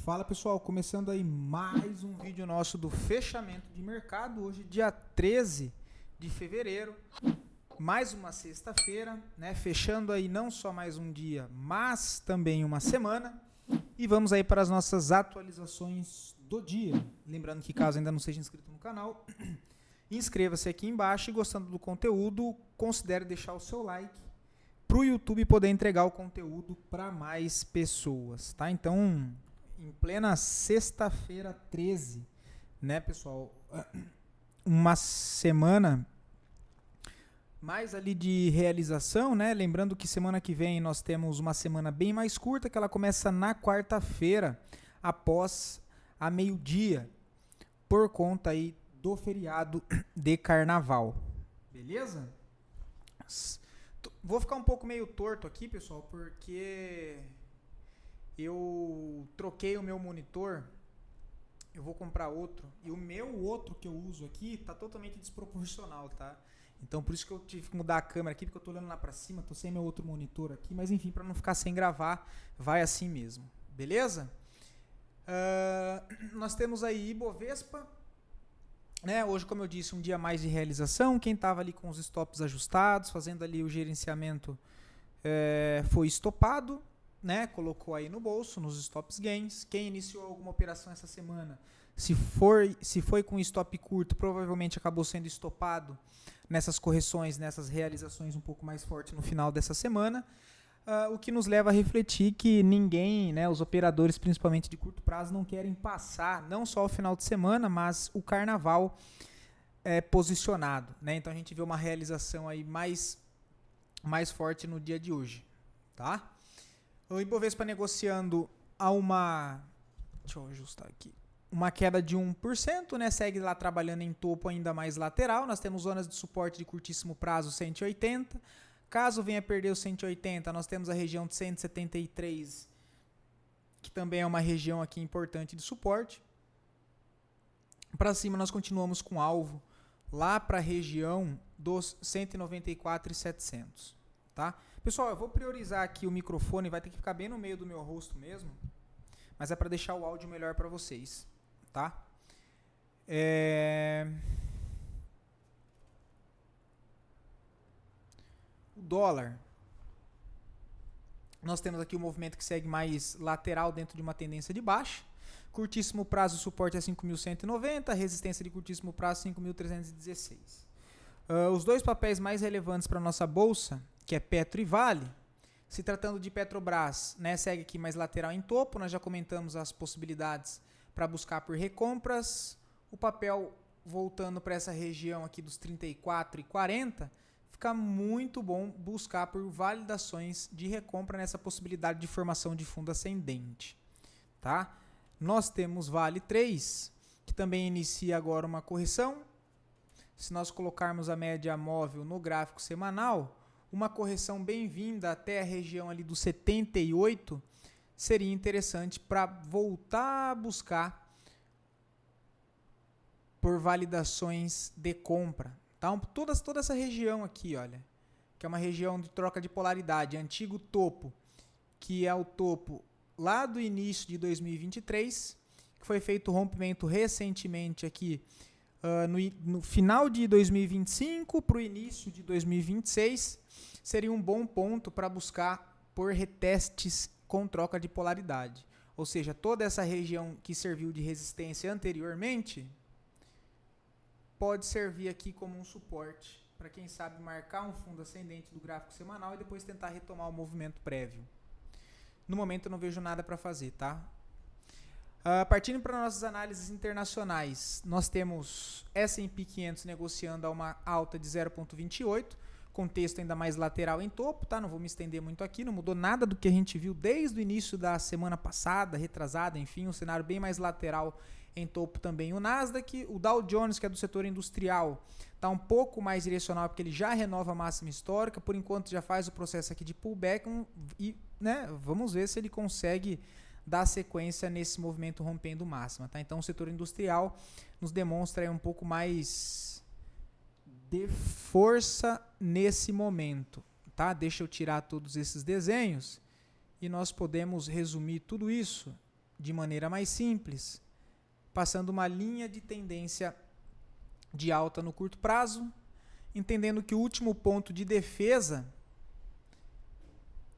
Fala pessoal, começando aí mais um vídeo nosso do fechamento de mercado, hoje dia 13 de fevereiro, mais uma sexta-feira, né? Fechando aí não só mais um dia, mas também uma semana. E vamos aí para as nossas atualizações do dia. Lembrando que caso ainda não seja inscrito no canal, inscreva-se aqui embaixo e gostando do conteúdo, considere deixar o seu like para o YouTube poder entregar o conteúdo para mais pessoas, tá? Então, em plena sexta-feira 13, né, pessoal? Uma semana mais ali de realização, né? Lembrando que semana que vem nós temos uma semana bem mais curta, que ela começa na quarta-feira, após a meio-dia, por conta aí do feriado de carnaval. Beleza? Vou ficar um pouco meio torto aqui, pessoal, porque eu troquei o meu monitor, eu vou comprar outro, e o meu outro que eu uso aqui tá totalmente desproporcional, tá? Então por isso que eu tive que mudar a câmera aqui, porque eu tô olhando lá pra cima, tô sem meu outro monitor aqui, mas enfim, para não ficar sem gravar, vai assim mesmo, beleza? Nós temos aí Ibovespa, né? Hoje, como eu disse, um dia mais de realização. Quem estava ali com os stops ajustados, fazendo ali o gerenciamento, foi estopado, né? Colocou aí no bolso, nos stops gains. Quem iniciou alguma operação essa semana, se foi com stop curto, provavelmente acabou sendo estopado nessas correções, nessas realizações um pouco mais fortes no final dessa semana. O que nos leva a refletir que ninguém, né, os operadores principalmente de curto prazo, não querem passar não só o final de semana, mas o carnaval posicionado, né? Então a gente vê uma realização aí mais forte no dia de hoje, tá? O Ibovespa negociando a deixa eu ajustar aqui, uma queda de 1%, né? Segue lá trabalhando em topo ainda mais lateral. Nós temos zonas de suporte de curtíssimo prazo 180. Caso venha perder os 180, nós temos a região de 173, que também é uma região aqui importante de suporte. Para cima nós continuamos com alvo lá para a região dos 194,700, tá? Pessoal, eu vou priorizar aqui o microfone, vai ter que ficar bem no meio do meu rosto mesmo, mas é para deixar o áudio melhor para vocês, tá? O dólar, nós temos aqui o movimento que segue mais lateral dentro de uma tendência de baixa. Curtíssimo prazo, suporte é 5.190, resistência de curtíssimo prazo 5.316. Os dois papéis mais relevantes para a nossa bolsa, que é Petro e Vale, se tratando de Petrobras, né, segue aqui mais lateral em topo. Nós já comentamos as possibilidades para buscar por recompras. O papel voltando para essa região aqui dos 34,40, fica muito bom buscar por validações de recompra nessa possibilidade de formação de fundo ascendente, tá? Nós temos Vale 3, que também inicia agora uma correção. Se nós colocarmos a média móvel no gráfico semanal, uma correção bem-vinda até a região ali do 78 seria interessante para voltar a buscar por validações de compra. Então, toda essa região aqui, olha, que é uma região de troca de polaridade, antigo topo, que é o topo lá do início de 2023, que foi feito rompimento recentemente aqui no final de 2025 para o início de 2026, seria um bom ponto para buscar por retestes com troca de polaridade. Ou seja, toda essa região que serviu de resistência anteriormente pode servir aqui como um suporte para quem sabe marcar um fundo ascendente do gráfico semanal e depois tentar retomar o movimento prévio. No momento eu não vejo nada para fazer, tá? Partindo para nossas análises internacionais, nós temos S&P 500 negociando a uma alta de 0,28, contexto ainda mais lateral em topo, tá? Não vou me estender muito aqui, não mudou nada do que a gente viu desde o início da semana passada, retrasada, enfim, um cenário bem mais lateral em topo também. O Nasdaq, o Dow Jones, que é do setor industrial, está um pouco mais direcional porque ele já renova a máxima histórica, por enquanto já faz o processo aqui de pullback e, né, vamos ver se ele consegue dar sequência nesse movimento rompendo máxima, tá? Então o setor industrial nos demonstra aí um pouco mais de força nesse momento, tá? Deixa eu tirar todos esses desenhos e nós podemos resumir tudo isso de maneira mais simples, passando uma linha de tendência de alta no curto prazo, entendendo que o último ponto de defesa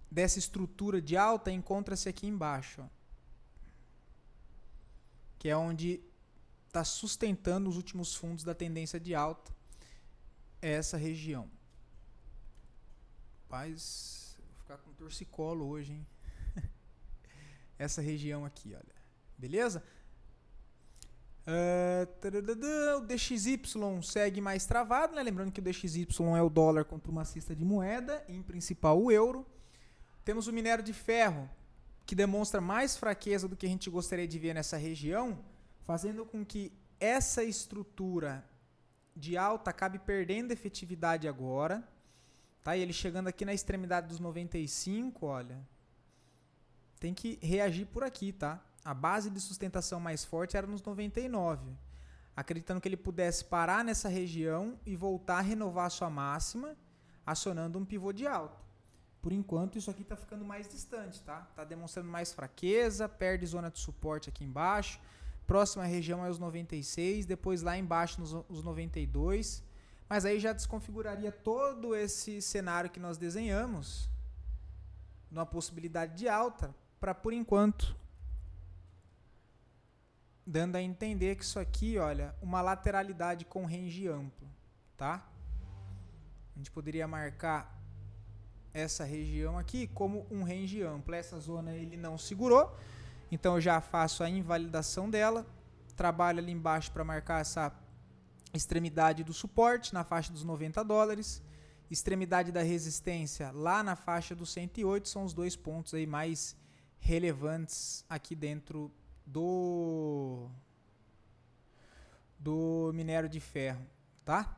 dessa estrutura de alta encontra-se aqui embaixo, ó, que é onde está sustentando os últimos fundos da tendência de alta, essa região. Rapaz, vou ficar com torcicolo hoje, hein? Essa região aqui, olha. Beleza? O DXY segue mais travado, né? Lembrando que o DXY é o dólar contra uma cesta de moeda, em principal o euro. Temos o minério de ferro, que demonstra mais fraqueza do que a gente gostaria de ver nessa região, fazendo com que essa estrutura de alta acabe perdendo efetividade agora. Tá? E ele chegando aqui na extremidade dos 95, olha, tem que reagir por aqui, tá? A base de sustentação mais forte era nos 99. Acreditando que ele pudesse parar nessa região e voltar a renovar a sua máxima, acionando um pivô de alta. Por enquanto, isso aqui está ficando mais distante, tá? Está demonstrando mais fraqueza, perde zona de suporte aqui embaixo. Próxima região é os 96, depois lá embaixo os 92. Mas aí já desconfiguraria todo esse cenário que nós desenhamos numa possibilidade de alta, para por enquanto dando a entender que isso aqui, olha, uma lateralidade com range amplo, tá? A gente poderia marcar essa região aqui como um range amplo. Essa zona ele não segurou, então eu já faço a invalidação dela, trabalho ali embaixo para marcar essa extremidade do suporte na faixa dos 90 dólares, extremidade da resistência lá na faixa dos 108, são os dois pontos aí mais relevantes aqui dentro do minério de ferro, tá?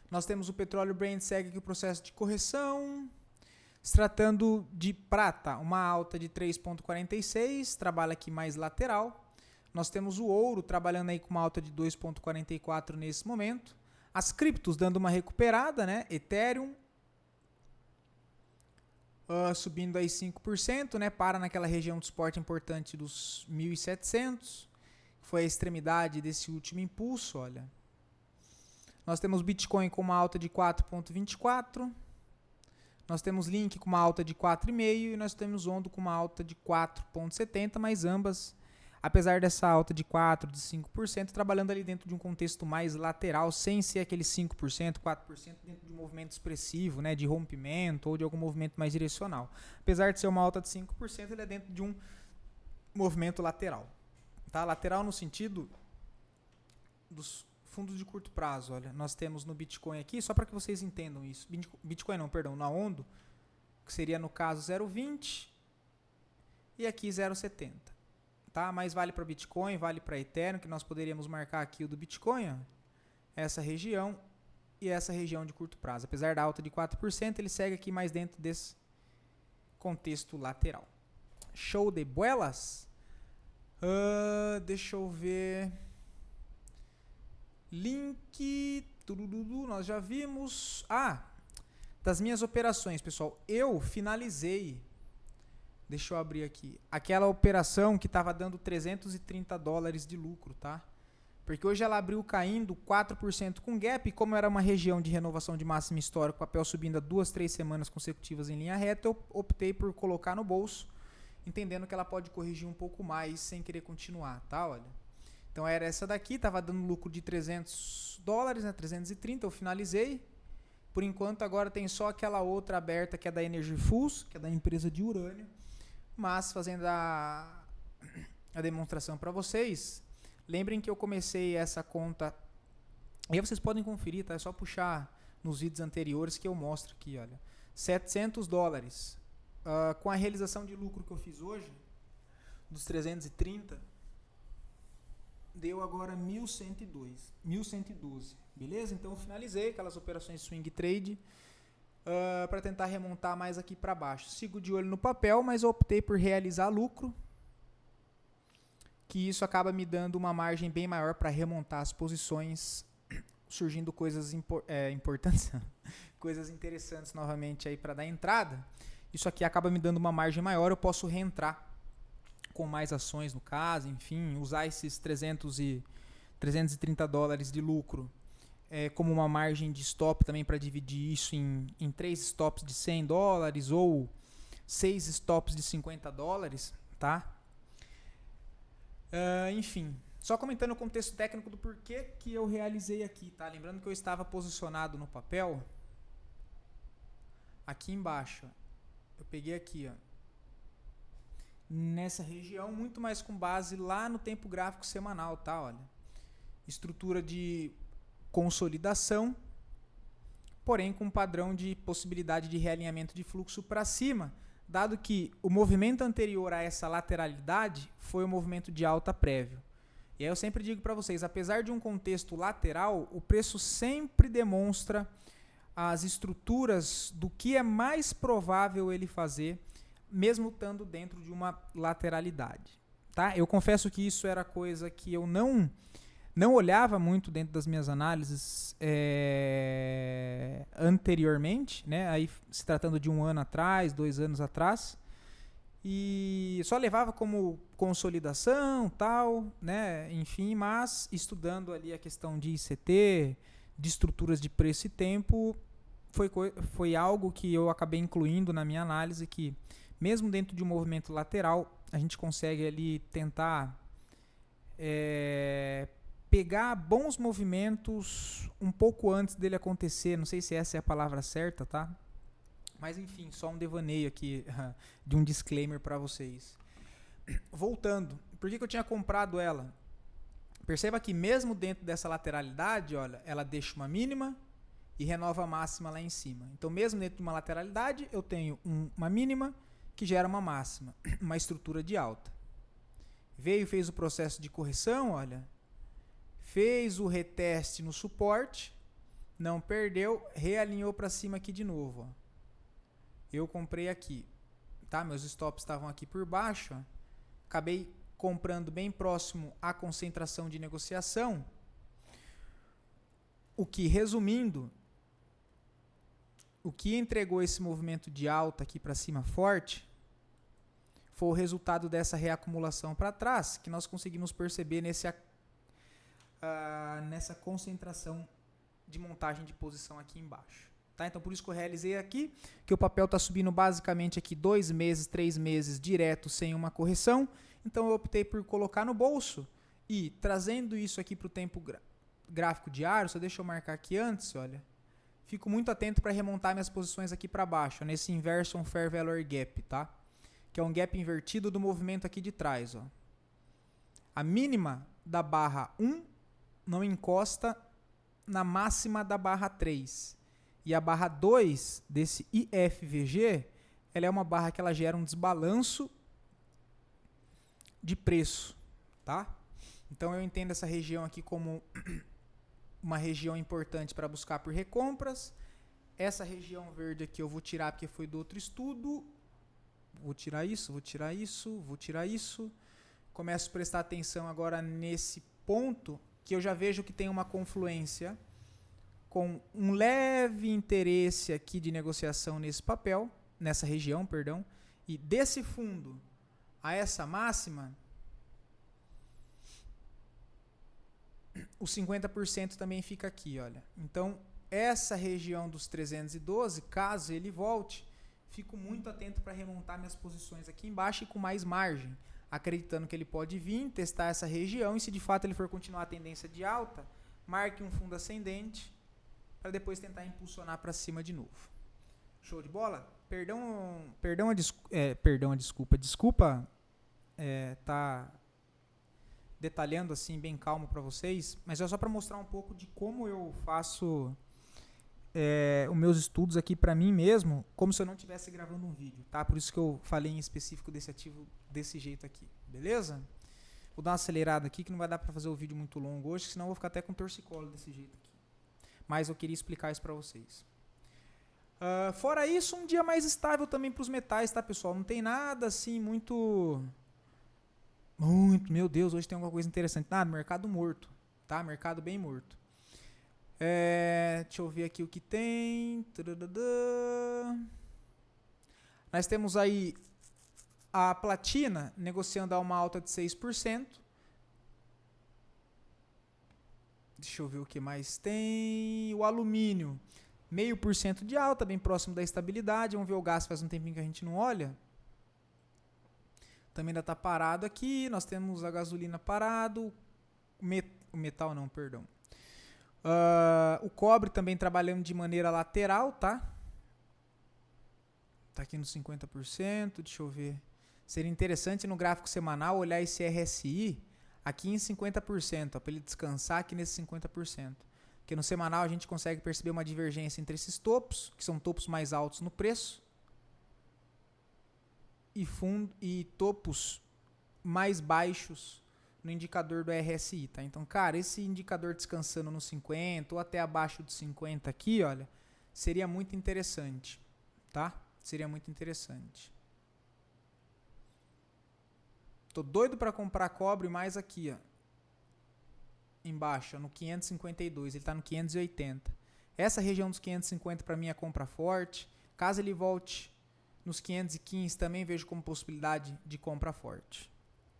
Nós temos o petróleo Brent, segue aqui o processo de correção. Se tratando de prata, uma alta de 3,46, trabalha aqui mais lateral. Nós temos o ouro trabalhando aí com uma alta de 2,44 nesse momento. As criptos dando uma recuperada, né? Ethereum subindo aí 5%, né? Para naquela região de suporte importante dos 1.700. Foi a extremidade desse último impulso, olha. Nós temos Bitcoin com uma alta de 4,24. Nós temos Link com uma alta de 4,5 e nós temos Ondo com uma alta de 4,70, mas ambas, apesar dessa alta de 4%, de 5%, trabalhando ali dentro de um contexto mais lateral, sem ser aquele 5%, 4% dentro de um movimento expressivo, né, de rompimento ou de algum movimento mais direcional. Apesar de ser uma alta de 5%, ele é dentro de um movimento lateral. Tá? Lateral no sentido dos fundos de curto prazo. Olha, nós temos no Bitcoin aqui, só para que vocês entendam isso. Bitcoin não, perdão, na Ondo, que seria no caso 0,20 e aqui 0,70. Tá? Mas vale para Bitcoin, vale para Ethereum, que nós poderíamos marcar aqui o do Bitcoin, ó, essa região e essa região de curto prazo. Apesar da alta de 4%, ele segue aqui mais dentro desse contexto lateral. Show de bolas? Deixa eu ver. Link, nós já vimos. Das minhas operações, pessoal, eu finalizei. Deixa eu abrir aqui. Aquela operação que estava dando 330 dólares de lucro, tá? Porque hoje ela abriu caindo 4% com gap, e como era uma região de renovação de máxima histórica, o papel subindo a 2, 3 semanas consecutivas em linha reta, eu optei por colocar no bolso, entendendo que ela pode corrigir um pouco mais sem querer continuar, tá? Olha. Então era essa daqui, estava dando lucro de 300 dólares, né? 330, eu finalizei. Por enquanto agora tem só aquela outra aberta que é da Energy Fools, que é da empresa de urânio. Mas fazendo a demonstração para vocês, lembrem que eu comecei essa conta, e aí vocês podem conferir, tá? É só puxar nos vídeos anteriores que eu mostro aqui, olha. 700 dólares. Com a realização de lucro que eu fiz hoje, dos 330, deu agora 1.112, beleza? Então eu finalizei aquelas operações swing trade para tentar remontar mais aqui para baixo. Sigo de olho no papel, mas eu optei por realizar lucro, que isso acaba me dando uma margem bem maior para remontar as posições, surgindo coisas importantes, coisas interessantes novamente aí para dar entrada. Isso aqui acaba me dando uma margem maior, eu posso reentrar com mais ações no caso, enfim, usar esses $330 de lucro como uma margem de stop também para dividir isso em 3 stops de $100 ou 6 stops de $50, tá? Enfim, só comentando o contexto técnico do porquê que eu realizei aqui, tá? Lembrando que eu estava posicionado no papel aqui embaixo. Eu peguei aqui, ó, nessa região, muito mais com base lá no tempo gráfico semanal, tá? Olha, estrutura de consolidação, porém com padrão de possibilidade de realinhamento de fluxo para cima, dado que o movimento anterior a essa lateralidade foi o movimento de alta prévio. E aí eu sempre digo para vocês, apesar de um contexto lateral, o preço sempre demonstra as estruturas do que é mais provável ele fazer, mesmo estando dentro de uma lateralidade. Tá? Eu confesso que isso era coisa que eu não olhava muito dentro das minhas análises anteriormente, né? Aí se tratando de 1 ano atrás, 2 anos atrás, e só levava como consolidação, tal, né? Enfim, mas estudando ali a questão de ICT, de estruturas de preço e tempo, foi algo que eu acabei incluindo na minha análise, que mesmo dentro de um movimento lateral, a gente consegue ali tentar pegar bons movimentos um pouco antes dele acontecer. Não sei se essa é a palavra certa, tá? Mas enfim, só um devaneio aqui de um disclaimer para vocês. Voltando, por que eu tinha comprado ela? Perceba que mesmo dentro dessa lateralidade, olha, ela deixa uma mínima e renova a máxima lá em cima. Então mesmo dentro de uma lateralidade, eu tenho uma mínima que gera uma máxima, uma estrutura de alta. Veio, fez o processo de correção, olha, fez o reteste no suporte, não perdeu, realinhou para cima aqui de novo. Ó. Eu comprei aqui, tá? Meus stops estavam aqui por baixo, ó. Acabei comprando bem próximo à concentração de negociação, o que, resumindo, o que entregou esse movimento de alta aqui para cima forte foi o resultado dessa reacumulação para trás, que nós conseguimos perceber nessa concentração de montagem de posição aqui embaixo. Tá? Então, por isso que eu realizei aqui, que o papel está subindo basicamente aqui 2 meses, 3 meses direto sem uma correção. Então, eu optei por colocar no bolso e trazendo isso aqui para o tempo gráfico diário, só deixa eu marcar aqui antes, olha. Fico muito atento para remontar minhas posições aqui para baixo, ó, nesse Inversion Fair Value Gap, tá? Que é um gap invertido do movimento aqui de trás. Ó. A mínima da barra 1 não encosta na máxima da barra 3. E a barra 2 desse IFVG, ela é uma barra que ela gera um desbalanço de preço, tá? Então eu entendo essa região aqui como uma região importante para buscar por recompras. Essa região verde aqui eu vou tirar porque foi do outro estudo. Vou tirar isso, vou tirar isso, vou tirar isso. Começo a prestar atenção agora nesse ponto que eu já vejo que tem uma confluência com um leve interesse aqui de negociação nesse papel, nessa região, perdão, e desse fundo a essa máxima, o 50% também fica aqui, olha. Então, essa região dos 312, caso ele volte, fico muito atento para remontar minhas posições aqui embaixo e com mais margem, acreditando que ele pode vir, testar essa região e se de fato ele for continuar a tendência de alta, marque um fundo ascendente para depois tentar impulsionar para cima de novo. Show de bola? Desculpa tá detalhando assim bem calmo para vocês, mas é só para mostrar um pouco de como eu faço os meus estudos aqui para mim mesmo, como se eu não estivesse gravando um vídeo, tá? Por isso que eu falei em específico desse ativo desse jeito aqui, beleza? Vou dar uma acelerada aqui que não vai dar para fazer o vídeo muito longo hoje, senão eu vou ficar até com torcicolo desse jeito aqui. Mas eu queria explicar isso para vocês. Fora isso, um dia mais estável também para os metais, tá, pessoal? Não tem nada assim muito, meu Deus, hoje tem alguma coisa interessante. Nada, mercado morto, tá? Mercado bem morto. Deixa eu ver aqui o que tem. Nós temos aí A platina negociando a uma alta de 6%. Deixa eu ver o que mais tem. O alumínio, 0,5% de alta, bem próximo da estabilidade. Vamos ver o gás, faz um tempinho que a gente não olha. Também ainda está parado aqui. Nós temos a gasolina parado. O metal não, perdão. O cobre também trabalhando de maneira lateral, tá? Tá aqui nos 50%. Deixa eu ver. Seria interessante no gráfico semanal olhar esse RSI aqui em 50%, para ele descansar aqui nesses 50%. Porque no semanal a gente consegue perceber uma divergência entre esses topos, que são topos mais altos no preço, e topos mais baixos no indicador do RSI, tá? Então, cara, esse indicador descansando no 50 ou até abaixo de 50 aqui, olha, seria muito interessante, tá? Seria muito interessante. Tô doido para comprar cobre mais aqui, ó. Embaixo, ó, no 552, ele tá no 580. Essa região dos 550 para mim é compra forte. Caso ele volte nos 515, também vejo como possibilidade de compra forte,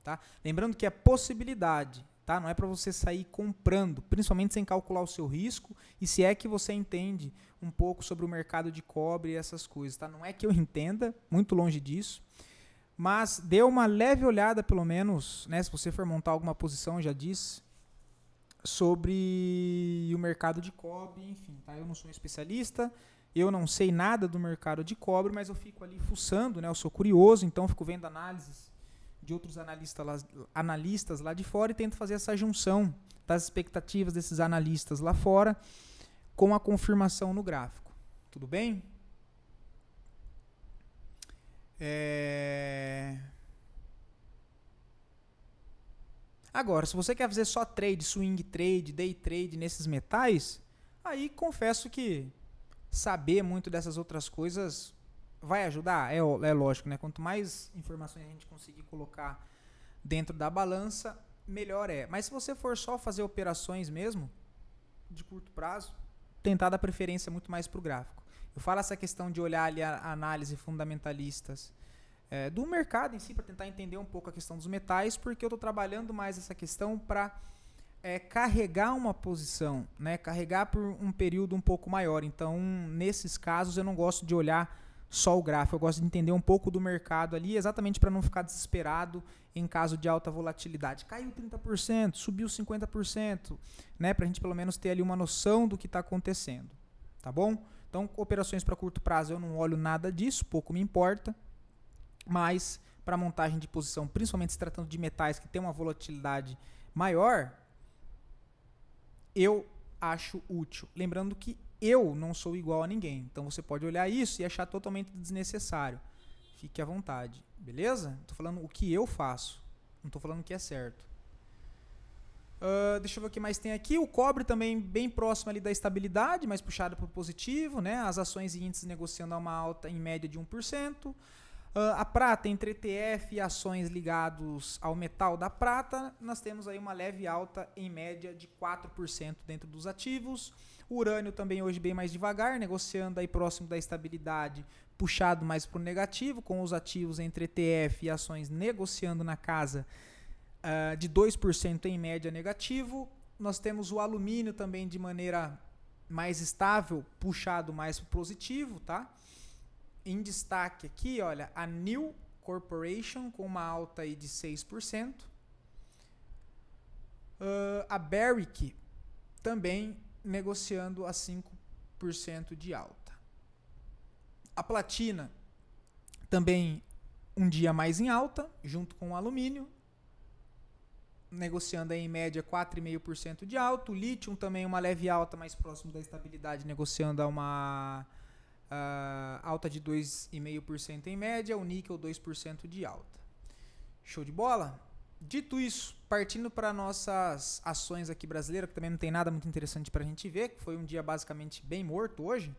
tá? Lembrando que é possibilidade, tá? Não é para você sair comprando, principalmente sem calcular o seu risco e se é que você entende um pouco sobre o mercado de cobre e essas coisas, tá? Não é que eu entenda, muito longe disso. Mas dê uma leve olhada, pelo menos, né, se você for montar alguma posição, eu já disse, sobre o mercado de cobre, enfim, tá? Eu não sou um especialista, eu não sei nada do mercado de cobre, mas eu fico ali fuçando, né? Eu sou curioso, então eu fico vendo análises de outros analistas lá de fora e tento fazer essa junção das expectativas desses analistas lá fora com a confirmação no gráfico. Tudo bem? Agora, se você quer fazer só trade, swing trade, day trade nesses metais, aí confesso que saber muito dessas outras coisas vai ajudar, é lógico, né? Quanto mais informações a gente conseguir colocar dentro da balança, melhor é. Mas se você for só fazer operações mesmo, de curto prazo, tentar dar preferência muito mais para o gráfico. Eu falo essa questão de olhar ali a análise fundamentalistas do mercado em si, para tentar entender um pouco a questão dos metais, porque eu estou trabalhando mais essa questão para carregar uma posição, né? Carregar por um período um pouco maior. Então, nesses casos, eu não gosto de olhar só o gráfico, eu gosto de entender um pouco do mercado ali, exatamente para não ficar desesperado em caso de alta volatilidade. Caiu 30%, subiu 50%, né? Para a gente pelo menos ter ali uma noção do que está acontecendo, tá bom? Então, operações para curto prazo eu não olho nada disso, pouco me importa, mas para montagem de posição, principalmente se tratando de metais que tem uma volatilidade maior, eu acho útil. Lembrando que eu não sou igual a ninguém, então você pode olhar isso e achar totalmente desnecessário. Fique à vontade, beleza? Estou falando o que eu faço, não estou falando o que é certo. Deixa eu ver o que mais tem aqui. O cobre também bem próximo ali da estabilidade, mas puxado para o positivo, né? As ações e índices negociando a uma alta em média de 1%. A prata, entre ETF e ações ligados ao metal da prata, nós temos aí uma leve alta em média de 4% dentro dos ativos. O urânio também hoje bem mais devagar, negociando aí próximo da estabilidade, puxado mais para o negativo, com os ativos entre ETF e ações negociando na casa de 2% em média negativo. Nós temos o alumínio também de maneira mais estável, puxado mais para o positivo, tá? Em destaque aqui, olha, a New Corporation com uma alta aí de 6%. A Barrick também negociando a 5% de alta. A platina também um dia mais em alta, junto com o alumínio, negociando aí em média 4,5% de alta. O lítio também uma leve alta, mais próximo da estabilidade, negociando a uma alta de 2,5% em média, o níquel 2% de alta. Show de bola? Dito isso, partindo para nossas ações aqui brasileiras, que também não tem nada muito interessante para a gente ver, que foi um dia basicamente bem morto hoje.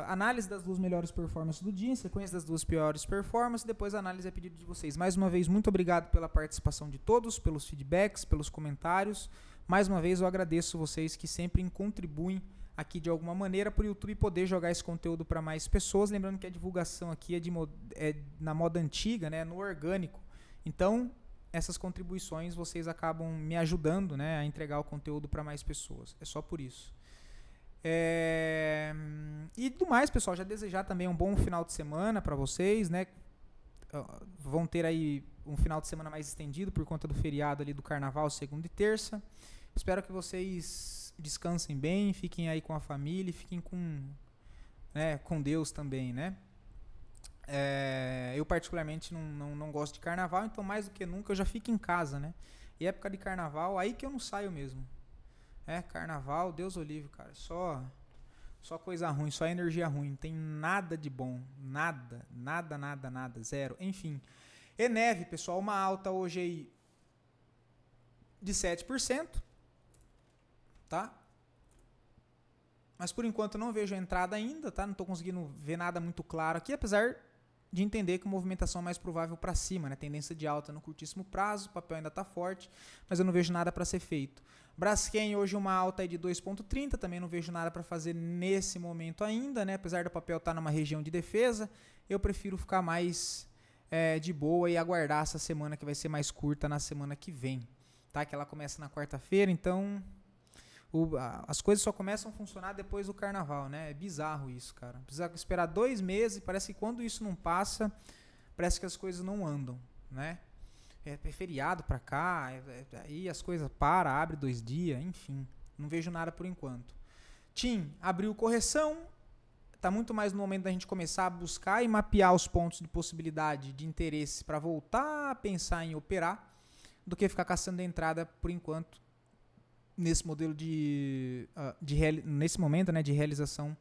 Análise das duas melhores performances do dia, em sequência das duas piores performances, depois a análise a pedido de vocês. Mais uma vez, muito obrigado pela participação de todos, pelos feedbacks, pelos comentários. Mais uma vez, eu agradeço vocês que sempre contribuem aqui de alguma maneira para o YouTube poder jogar esse conteúdo para mais pessoas. Lembrando que a divulgação aqui é na moda antiga, né, no orgânico. Então, essas contribuições vocês acabam me ajudando, né, a entregar o conteúdo para mais pessoas. É só por isso. E do mais, pessoal, já desejar também um bom final de semana para vocês, né? Vão ter aí um final de semana mais estendido por conta do feriado ali do carnaval, segunda e terça. Espero que vocês descansem bem, fiquem aí com a família e fiquem com Deus também, né? Eu particularmente não gosto de carnaval, então mais do que nunca eu já fico em casa, né? E época de carnaval, aí que eu não saio mesmo. Carnaval, Deus o livre, cara. Só coisa ruim, só energia ruim. Não tem nada de bom. Nada. Zero. Enfim. E neve, pessoal. Uma alta hoje aí de 7%. Tá? Mas por enquanto eu não vejo a entrada ainda, tá? Não estou conseguindo ver nada muito claro aqui, apesar de entender que a movimentação é mais provável para cima, né? Tendência de alta no curtíssimo prazo, o papel ainda está forte, mas eu não vejo nada para ser feito. Braskem hoje uma alta aí de 2,30, também não vejo nada para fazer nesse momento ainda, né? Apesar do papel estar numa região de defesa, eu prefiro ficar mais de boa e aguardar essa semana que vai ser mais curta na semana que vem, tá? Que ela começa na quarta-feira, então as coisas só começam a funcionar depois do carnaval, né? É bizarro isso, cara. Precisa esperar 2 meses e parece que quando isso não passa, parece que as coisas não andam, né? É feriado pra cá, aí as coisas abre 2 dias, enfim. Não vejo nada por enquanto. TIM abriu correção, tá muito mais no momento da gente começar a buscar e mapear os pontos de possibilidade de interesse para voltar a pensar em operar, do que ficar caçando a entrada por enquanto nesse modelo nesse momento, né, de realização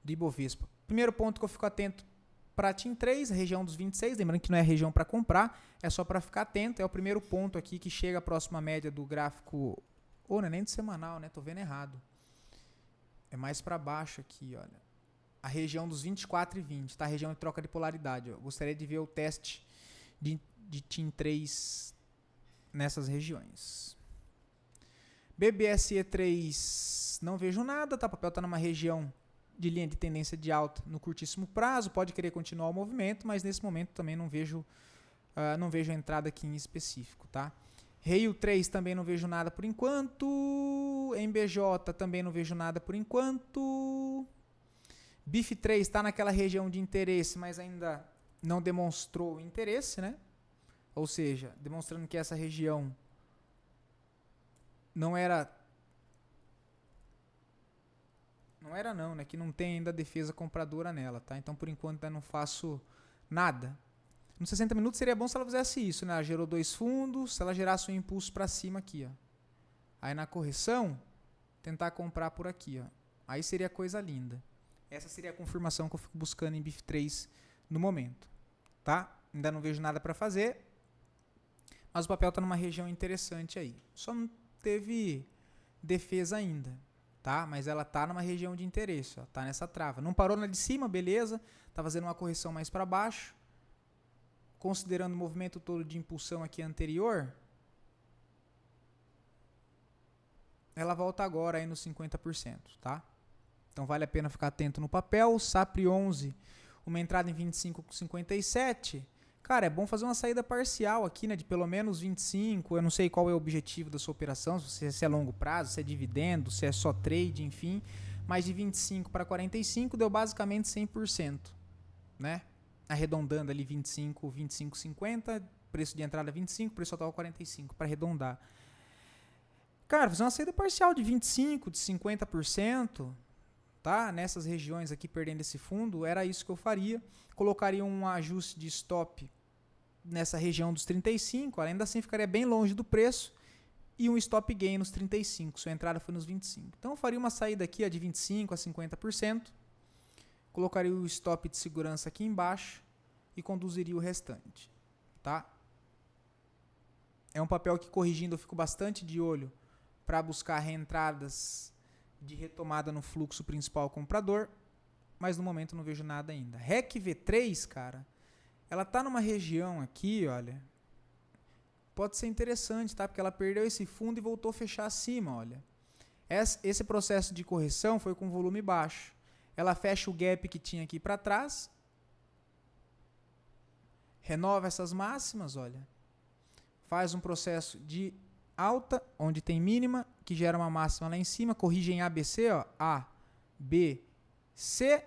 do Ibovespa. Primeiro ponto que eu fico atento para TIM 3, a região dos 26, lembrando que não é região para comprar, é só para ficar atento, é o primeiro ponto aqui que chega à próxima média do gráfico, não é nem do semanal, né, tô vendo errado. É mais para baixo aqui, olha. A região dos 24 e 20, tá? A região de troca de polaridade. Eu gostaria de ver o teste de TIM 3 nessas regiões. BBSE3, não vejo nada, tá? O papel está numa região de linha de tendência de alta no curtíssimo prazo, pode querer continuar o movimento, mas nesse momento também não vejo a entrada aqui em específico, tá? Rio 3 também não vejo nada por enquanto, MBJ também não vejo nada por enquanto, BIF 3 está naquela região de interesse, mas ainda não demonstrou interesse, né? Ou seja, demonstrando que essa região não, né? Que não tem ainda defesa compradora nela, tá? Então, por enquanto, eu não faço nada. Nos 60 minutos seria bom se ela fizesse isso, né? Ela gerou 2 fundos, se ela gerasse um impulso para cima aqui, ó. Aí na correção, tentar comprar por aqui, ó. Aí seria coisa linda. Essa seria a confirmação que eu fico buscando em BIF 3 no momento, tá? Ainda não vejo nada para fazer, mas o papel está numa região interessante aí. Só não teve defesa ainda, tá? Mas ela tá numa região de interesse, ó, tá nessa trava. Não parou na de cima, beleza? Tá fazendo uma correção mais para baixo. Considerando o movimento todo de impulsão aqui anterior, ela volta agora aí nos 50%, tá? Então vale a pena ficar atento no papel. SAPRE 11, uma entrada em 25,57. Cara, é bom fazer uma saída parcial aqui, né, de pelo menos 25, eu não sei qual é o objetivo da sua operação, se é longo prazo, se é dividendo, se é só trade, enfim, mas de 25 para 45 deu basicamente 100%, né? Arredondando ali 25, 25,50, preço de entrada 25, preço total 45, para arredondar. Cara, fazer uma saída parcial de 25, de 50%, tá? Nessas regiões aqui perdendo esse fundo, era isso que eu faria. Colocaria um ajuste de stop nessa região dos 35, ainda assim ficaria bem longe do preço, e um stop gain nos 35, sua entrada foi nos 25. Então eu faria uma saída aqui de 25 a 50%, colocaria o stop de segurança aqui embaixo e conduziria o restante, tá? É um papel que, corrigindo, eu fico bastante de olho para buscar reentradas de retomada no fluxo principal comprador, mas no momento não vejo nada ainda. REC V3, cara, ela tá numa região aqui, olha, pode ser interessante, tá? Porque ela perdeu esse fundo e voltou a fechar acima, olha. Esse processo de correção foi com volume baixo. Ela fecha o gap que tinha aqui para trás, renova essas máximas, olha, faz um processo de alta, onde tem mínima, que gera uma máxima lá em cima, corrige em ABC, ó, A, B, C,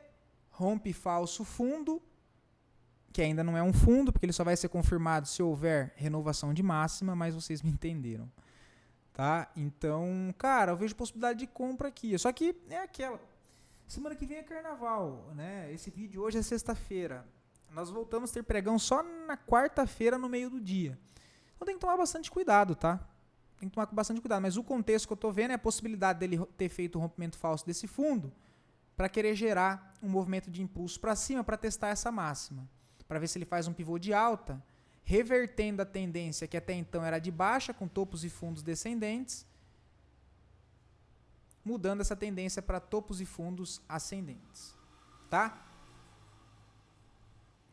rompe falso fundo, que ainda não é um fundo, porque ele só vai ser confirmado se houver renovação de máxima, mas vocês me entenderam. Tá? Então, cara, eu vejo possibilidade de compra aqui. Só que é aquela. Semana que vem é carnaval, né? Esse vídeo hoje é sexta-feira. Nós voltamos a ter pregão só na quarta-feira no meio do dia. Então tem que tomar bastante cuidado, tá? Tem que tomar bastante cuidado. Mas o contexto que eu tô vendo é a possibilidade dele ter feito o rompimento falso desse fundo para querer gerar um movimento de impulso para cima para testar essa máxima. Para ver se ele faz um pivô de alta, revertendo a tendência que até então era de baixa, com topos e fundos descendentes, mudando essa tendência para topos e fundos ascendentes. Tá?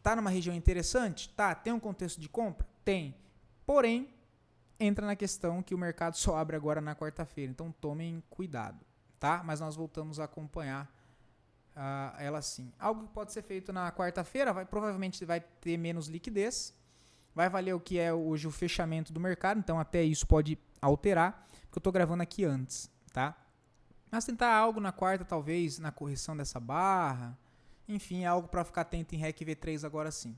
Tá numa região interessante? Tá. Tem um contexto de compra? Tem. Porém, entra na questão que o mercado só abre agora na quarta-feira. Então, tomem cuidado. Tá? Mas nós voltamos a acompanhar ela sim. Algo que pode ser feito na quarta-feira, provavelmente vai ter menos liquidez. Vai valer o que é hoje o fechamento do mercado, então até isso pode alterar, porque eu estou gravando aqui antes, tá? Mas tentar algo na quarta, talvez, na correção dessa barra, enfim, é algo para ficar atento em REC V3 agora sim.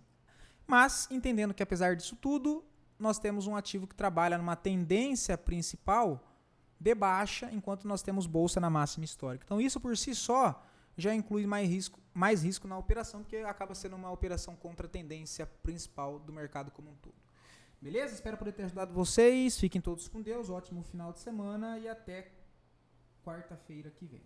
Mas, entendendo que apesar disso tudo, nós temos um ativo que trabalha numa tendência principal de baixa, enquanto nós temos bolsa na máxima histórica. Então isso por si só já inclui mais risco na operação, porque acaba sendo uma operação contra a tendência principal do mercado como um todo. Beleza? Espero poder ter ajudado vocês. Fiquem todos com Deus. Ótimo final de semana e até quarta-feira que vem.